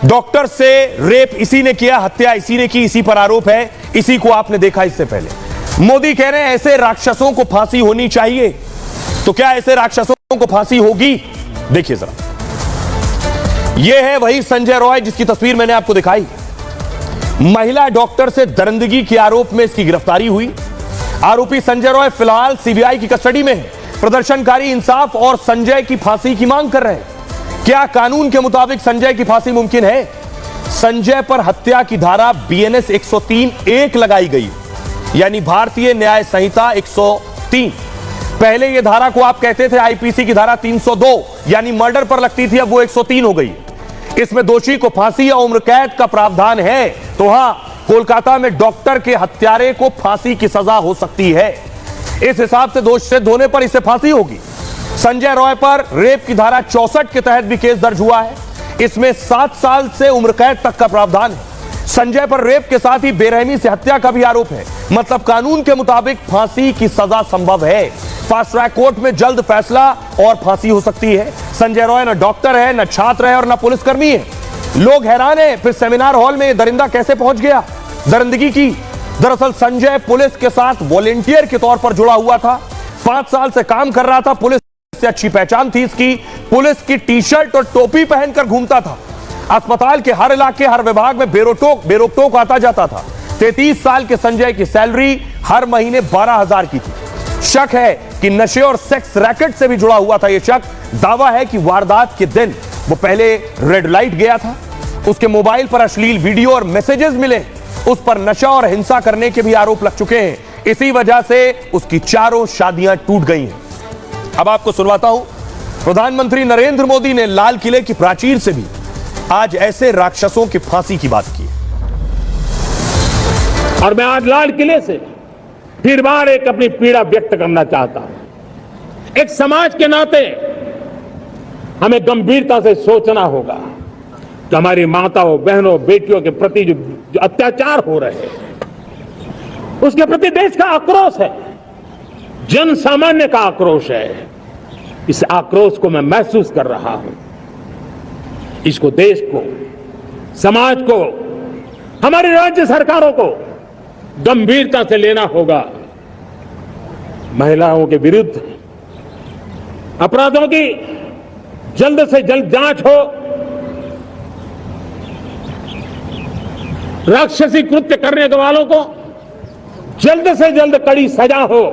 Doctor से rape इसी ने किया, हत्या इसी ने की, इसी पर आरोप है, इसी को आपने देखा इससे पहले। मोदी कह रहे हैं ऐसे राक्षसों को फांसी होनी चाहिए। तो क्या ऐसे राक्षसों को फांसी होगी? देखिए जरा, यह है वही संजय रॉय जिसकी तस्वीर मैंने आपको दिखाई। महिला डॉक्टर से दरिंदगी के आरोप में इसकी गिरफ्तारी हुई। आरोपी संजय रॉय फिलहाल सीबीआई की कस्टडी में है। प्रदर्शनकारी इंसाफ और संजय की फांसी की मांग कर रहे हैं। क्या कानून के मुताबिक संजय की फांसी मुमकिन है? संजय पर हत्या की धारा बीएनएस 103(1) लगाई गई, यानी भारतीय न्याय संहिता 103। पहले यह धारा को आप कहते थे आईपीसी की धारा 302, यानी मर्डर पर लगती थी, अब वो 103 हो गई। इसमें दोषी को फांसी या उम्र कैद का प्रावधान है। तो हां, कोलकाता में डॉक्टर के हत्यारे को फांसी की सजा हो सकती है। इस हिसाब से दोष सिद्ध होने पर इसे फांसी होगी। संजय रॉय पर रेप की धारा 64 के तहत भी केस दर्ज हुआ है। इसमें 7 साल से उम्र कैद तक का प्रावधान है। संजय पर रेप के साथ ही बेरहमी से हत्या का भी आरोप है। मतलब कानून के मुताबिक फांसी की सजा संभव है। फास्ट ट्रैक कोर्ट में जल्द फैसला और फांसी हो सकती है। संजय रॉय न डॉक्टर है, न छात्र है और न पुलिसकर्मी है। लोग हैरान है फिर सेमिनार हॉल में दरिंदा कैसे पहुंच गया, दरिंदगी की। दरअसल संजय पुलिस के साथ वॉलेंटियर के तौर पर जुड़ा हुआ था। 5 साल से काम कर रहा था। पुलिस से अच्छी पहचान थी इसकी। पुलिस की टी शर्ट और टोपी पहनकर घूमता था। अस्पताल के हर इलाके, हर विभाग में बेरोक टोक आता जाता था। 33 साल के संजय की सैलरी हर महीने 12,000 की थी। शक है कि नशे और सेक्स रैकेट से भी जुड़ा हुआ था। यह शक। दावा है कि वारदात के दिन वो पहले रेड लाइट गया था। उसके मोबाइल पर अश्लील वीडियो और मैसेजेस मिले। उस पर नशा और हिंसा करने के भी आरोप लग चुके हैं। इसी वजह से उसकी 4 शादियां टूट गई हैं। अब आपको सुनवाता हूं, प्रधानमंत्री नरेंद्र मोदी ने लाल किले की प्राचीर से भी आज ऐसे राक्षसों की फांसी की बात की। और मैं आज लाल किले से फिर बार एक अपनी पीड़ा व्यक्त करना चाहता हूं। एक समाज के नाते हमें गंभीरता से सोचना होगा कि हमारी माताओं, बहनों, बेटियों के प्रति जो अत्याचार हो रहे हैं, उसके प्रति देश का आक्रोश है, जन सामान्य का आक्रोश है। इस आक्रोश को मैं महसूस कर रहा हूं। इसको देश को, समाज को, हमारी राज्य सरकारों को गंभीरता से लेना होगा। महिलाओं के विरुद्ध अपराधों की जल्द से जल्द जांच हो, राक्षसी कृत्य करने वालों को जल्द से जल्द कड़ी सजा हो।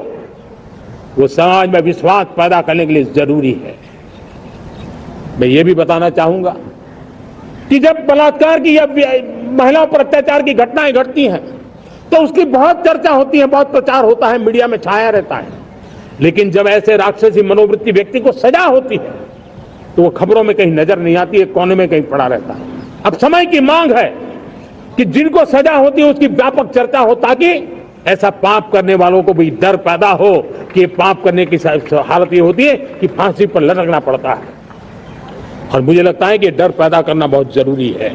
वो समाज में विश्वास पैदा करने के लिए जरूरी है। मैं ये भी बताना चाहूंगा कि जब बलात्कार की या महिलाओं पर अत्याचार की घटनाएं घटती हैं तो उसकी बहुत चर्चा होती है, बहुत प्रचार होता है, मीडिया में छाया रहता है। लेकिन जब ऐसे राक्षसी मनोवृत्ति व्यक्ति को सजा होती है तो वो खबरों में कहीं नजर नहीं आती है, कोने में कहीं पड़ा रहता है। अब समय की मांग है कि जिनको सजा होती है उसकी व्यापक चर्चा हो, ताकि ऐसा पाप करने वालों को भी डर पैदा हो कि पाप करने की हालत ये होती है कि फांसी पर लटकना पड़ता है। और मुझे लगता है कि डर पैदा करना बहुत जरूरी है।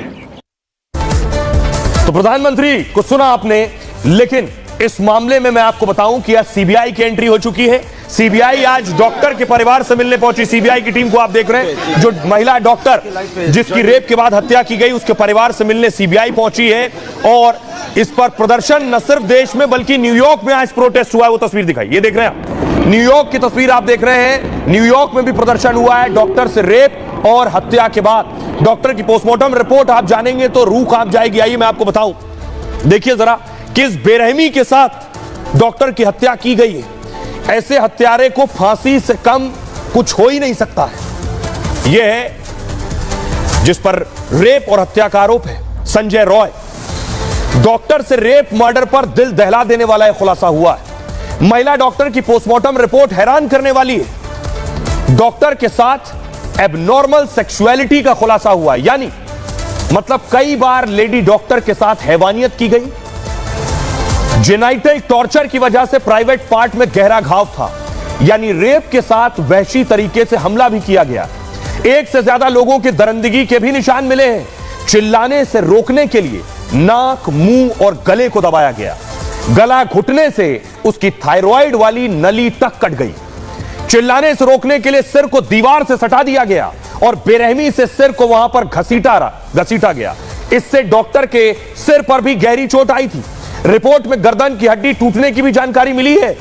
तो प्रधानमंत्री को सुना आपने, लेकिन इस मामले में मैं आपको बताऊं कि आज सीबीआई की एंट्री हो चुकी है। सीबीआई आज डॉक्टर के परिवार से मिलने पहुंची। सीबीआई की टीम को आप देख रहे हैं, जो महिला डॉक्टर जिसकी रेप के बाद हत्या की गई, उसके परिवार से मिलने सीबीआई पहुंची है। और इस पर प्रदर्शन न सिर्फ देश में बल्कि न्यूयॉर्क में आज प्रोटेस्ट हुआ है। वो तस्वीर दिखाई, ये देख रहे हैं आप, न्यूयॉर्क की तस्वीर आप देख रहे हैं। न्यूयॉर्क में भी प्रदर्शन हुआ है डॉक्टर से रेप और हत्या के बाद। डॉक्टर की पोस्टमार्टम रिपोर्ट आप जानेंगे तो रूह कांप जाएगी। आइए मैं आपको बताऊं, देखिए जरा किस बेरहमी के साथ डॉक्टर की हत्या की गई है। ऐसे हत्यारे को फांसी से कम कुछ हो ही नहीं सकता है। यह है जिस पर रेप और हत्या का आरोप है, संजय रॉय। डॉक्टर से रेप मर्डर पर दिल दहला देने वाला यह खुलासा हुआ है। महिला डॉक्टर की पोस्टमार्टम रिपोर्ट हैरान करने वाली है। डॉक्टर के साथ एबनॉर्मल सेक्सुअलिटी का खुलासा हुआ है, यानी मतलब कई बार लेडी डॉक्टर के साथ हैवानियत की गई। जेनाइटल टॉर्चर की वजह से प्राइवेट पार्ट में गहरा घाव था, यानी रेप के साथ वहशी तरीके से हमला भी किया गया। एक से ज्यादा लोगों की दरिंदगी के भी निशान मिले हैं। चिल्लाने से रोकने के लिए नाक, मुंह और गले को दबाया गया। गला घुटने से उसकी थायराइड वाली नली तक कट गई। चिल्लाने से रोकने के लिए सिर को दीवार से सटा दिया गया और बेरहमी से सिर को वहां पर घसीटा गया। इससे डॉक्टर के सिर पर भी गहरी चोट आई थी। रिपोर्ट में गर्दन की हड्डी टूटने की भी जानकारी मिली है।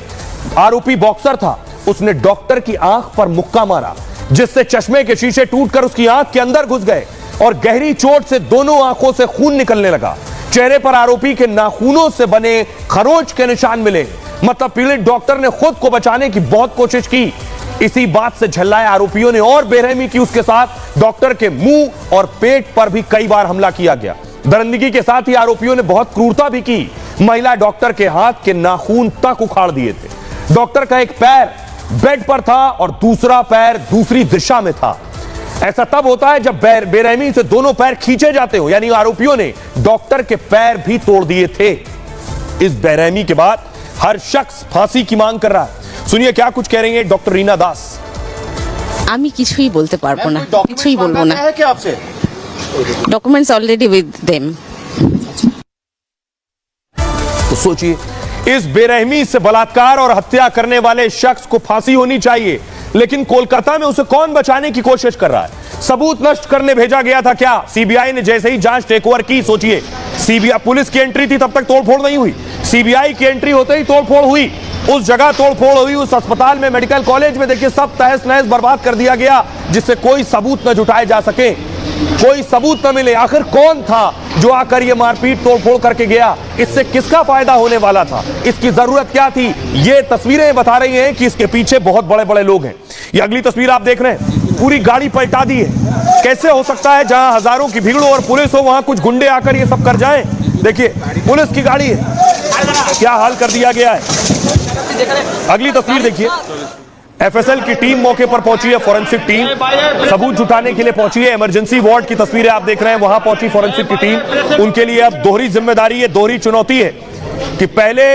आरोपी बॉक्सर था, उसने डॉक्टर की आंख पर मुक्का मारा, जिससे चश्मे के शीशे टूटकर उसकी आंख के अंदर घुस गए और गहरी चोट से दोनों आंखों से खून निकलने लगा। चेहरे पर आरोपी के नाखूनों से बने खरोंच के निशान मिले। मतलब पीड़ित डॉक्टर ने खुद को बचाने की बहुत कोशिश की। इसी बात से झल्लाए आरोपियों ने और बेरहमी की उसके साथ। डॉक्टर के मुंह और पेट पर भी कई बार हमला किया गया। दरिंदगी के साथ ही आरोपियों ने बहुत क्रूरता भी की। महिला डॉक्टर के हाथ के नाखून तक उखाड़ दिए थे। डॉक्टर का एक पैर बेड पर था और दूसरा पैर दूसरी दिशा में था। ऐसा तब होता है जब बेरहमी से दोनों पैर खींचे जाते हो, यानी आरोपियों ने डॉक्टर के पैर भी तोड़ दिए थे। इस बेरहमी के बाद हर शख्स फांसी की मांग कर रहा है। सुनिए क्या कुछ कह रही है डॉक्टर रीना दास। আমি কিছুই বলতে পারবো না, কিছুই বলবো না। है क्या आपसे? Documents already with them. तो सोचिए, इस बेरहमी से बलात्कार और हत्या करने वाले शख्स को फांसी होनी चाहिए, लेकिन कोलकाता में उसे कौन बचाने की कोशिश कर रहा है? सबूत नष्ट करने भेजा गया था क्या? सीबीआई ने जैसे ही जांच टेक ओवर की, सोचिए सीबीआई पुलिस की एंट्री थी, तब तक तोड़फोड़ नहीं हुई। सीबीआई की एंट्री होते ही तोड़फोड़ हुई। उस जगह तोड़फोड़ हुई, उस अस्पताल में, मेडिकल कॉलेज में, देखिए सब तहस नहस बर्बाद कर दिया गया, जिससे कोई सबूत न जुटाए जा सके, कोई सबूत न मिले। आखिर कौन था जो आकर ये मारपीट तोड़फोड़ करके गया? इससे किसका फायदा होने वाला था? इसकी जरूरत क्या थी? ये तस्वीरें बता रही हैं कि इसके पीछे बहुत बड़े बड़े लोग हैं। ये अगली तस्वीर आप देख रहे हैं, पूरी गाड़ी पलटा दी है। कैसे हो सकता है जहां हजारों की भीड़ हो और पुलिस हो, वहां कुछ गुंडे आकर ये सब कर जाएं? देखिए पुलिस की गाड़ी है, क्या हाल कर दिया गया है। अगली तस्वीर देखिए, एफएसएल की टीम मौके पर पहुंची है, फोरेंसिक टीम सबूत जुटाने के लिए पहुंची है। इमरजेंसी वार्ड की तस्वीरें आप देख रहे हैं, वहां पहुंची फोरेंसिक की टीम। उनके लिए अब दोहरी जिम्मेदारी है, दोहरी चुनौती है कि पहले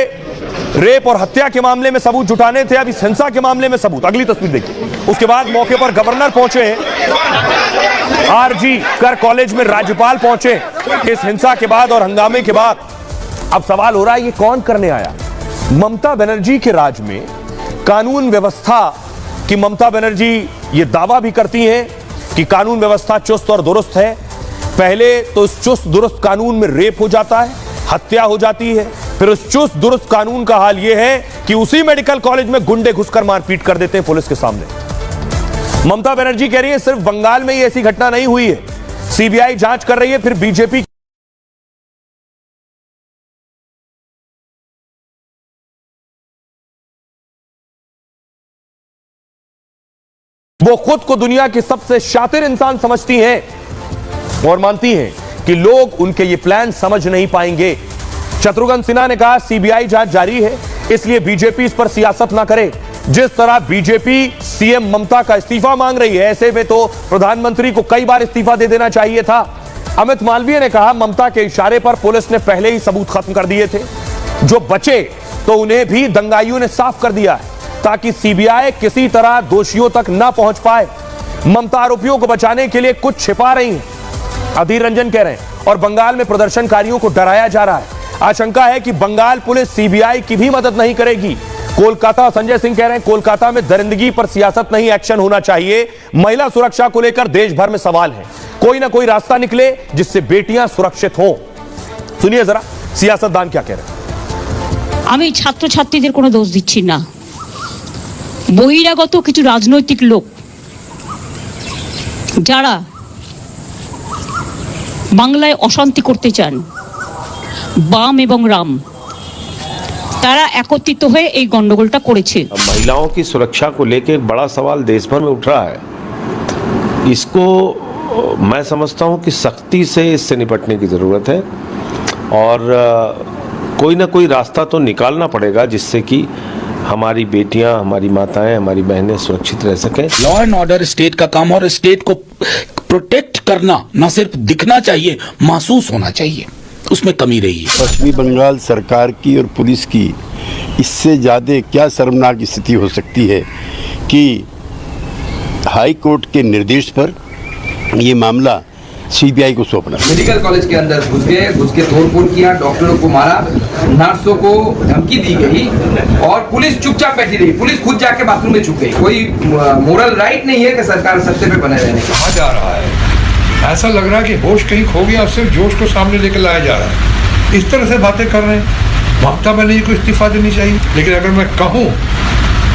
रेप और हत्या के मामले में सबूत जुटाने थे, अब इस हिंसा के मामले में सबूत। अगली तस्वीर देखिए, उसके बाद मौके पर गवर्नर पहुंचे हैं, आरजी कर कॉलेज में राज्यपाल पहुंचे इस हिंसा के बाद और हंगामे के बाद। अब सवाल हो रहा है ये कौन करने आया? ममता बनर्जी के राज में कानून व्यवस्था की ममता बनर्जी ये दावा भी करती हैं कि कानून व्यवस्था चुस्त और दुरुस्त है। पहले तो इस चुस्त दुरुस्त कानून में रेप हो जाता है, हत्या हो जाती है, फिर उस चुस्त दुरुस्त कानून का हाल यह है कि उसी मेडिकल कॉलेज में गुंडे घुसकर मारपीट कर देते हैं पुलिस के सामने। ममता बनर्जी कह रही है सिर्फ बंगाल में ही ऐसी घटना नहीं हुई है, सीबीआई जांच कर रही है, फिर बीजेपी वो खुद को दुनिया की सबसे शातिर इंसान समझती हैं और मानती हैं कि लोग उनके ये प्लान समझ नहीं पाएंगे। शत्रुघ्न सिन्हा ने कहा सीबीआई जांच जारी है, इसलिए बीजेपी इस पर सियासत ना करे। जिस तरह बीजेपी सीएम ममता का इस्तीफा मांग रही है, ऐसे में तो प्रधानमंत्री को कई बार इस्तीफा दे देना चाहिए था। अमित मालवीय ने कहा ममता के इशारे पर पुलिस ने पहले ही सबूत खत्म कर दिए थे, जो बचे तो उन्हें भी दंगाइयों ने साफ कर दिया है ताकि सीबीआई किसी तरह दोषियों तक ना पहुंच पाए। ममता आरोपियों को बचाने के लिए कुछ छिपा रही हैं, अधीर रंजन कह रहे हैं, और बंगाल में प्रदर्शनकारियों को डराया जा रहा है। आशंका है कि बंगाल पुलिस सीबीआई की भी मदद नहीं करेगी। कोलकाता, संजय सिंह कह रहे हैं कोलकाता में दरिंदगी पर सियासत नहीं, एक्शन होना चाहिए। महिला सुरक्षा को लेकर देश भर में सवाल है, कोई ना कोई रास्ता निकले जिससे बेटियां सुरक्षित हो। सुनिए जरा सियासतदान क्या कह रहे हैं। আমি ছাত্রছাত্রীদের কোনো দোষ দিচ্ছি না, বহিরাগত কিছু রাজনৈতিক লোক যারা বাংলায় অশান্তি করতে চান, বাম এবং রাম, তারা একত্রিত হয়ে এই গন্ডগোলটা করেছে। महिलाओं की सुरक्षा को लेकर एक बड़ा सवाल देश भर में उठ रहा है। इसको मैं समझता हूं कि सख्ती से इससे निपटने की ज़रूरत है और कोई ना कोई रास्ता तो निकालना पड़ेगा जिससे कि हमारी बेटियां, हमारी माताएं, हमारी बहनें सुरक्षित रह सकें। लॉ एंड ऑर्डर स्टेट का काम और स्टेट को प्रोटेक्ट करना न सिर्फ दिखना चाहिए, महसूस होना चाहिए, उसमें कमी रही है। पश्चिमी बंगाल सरकार की और पुलिस की इससे ज़्यादा क्या शर्मनाक स्थिति हो सकती है कि हाई कोर्ट के निर्देश पर ये मामला सीबीआई को सौंपना। मेडिकल कॉलेज के अंदर घुस के तोड़फोड़ किया, डॉक्टरों को मारा, नर्सों को धमकी दी गई और पुलिस चुपचाप बैठी रही। पुलिस खुद जाके बाथरूम में छुप गई। कोई मोरल राइट नहीं है कि सरकार सत्ते पे बने रहने का। कहा जा रहा है, ऐसा लग रहा है कि होश कहीं खो गया और सिर्फ जोश को सामने लेकर लाया जा रहा है। इस तरह से बातें कर रहे हैं। ममता बनर्जी को इस्तीफा देनी चाहिए, लेकिन अगर मैं कहूँ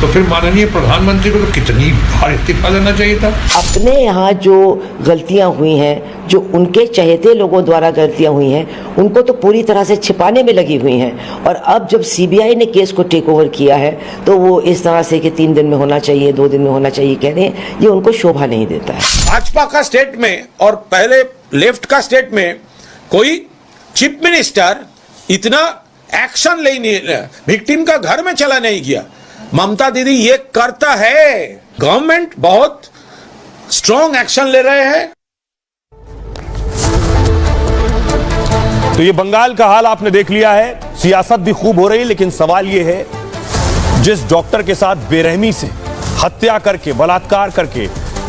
तो फिर माननीय प्रधानमंत्री को तो कितनी बार इस्तीफा देना चाहिए था। अपने यहाँ जो गलतियाँ हुई हैं, जो उनके चहेते लोगों द्वारा गलतियाँ हुई हैं, उनको तो पूरी तरह से छिपाने में लगी हुई हैं। और अब जब सीबीआई ने केस को टेक ओवर किया है तो वो इस तरह से कि 3 दिन में होना चाहिए, 2 दिन में होना चाहिए कह रहे हैं, ये उनको शोभा नहीं देता है। भाजपा का स्टेट में और पहले लेफ्ट का स्टेट में कोई चीफ मिनिस्टर इतना एक्शन ले नहीं, विक्टिम का घर में चला नहीं गया। ममता दीदी ये करता है। गवर्नमेंट बहुत स्ट्रॉन्ग एक्शन ले रहे हैं। तो ये बंगाल का हाल आपने देख लिया है। सियासत भी खूब हो रही है, लेकिन सवाल ये है, जिस डॉक्टर के साथ बेरहमी से हत्या करके, बलात्कार करके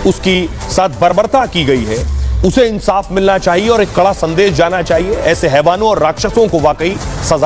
उसकी साथ बर्बरता की गई है, उसे इंसाफ मिलना चाहिए और एक कड़ा संदेश जाना चाहिए। ऐसे हैवानों और राक्षसों को वाकई सजा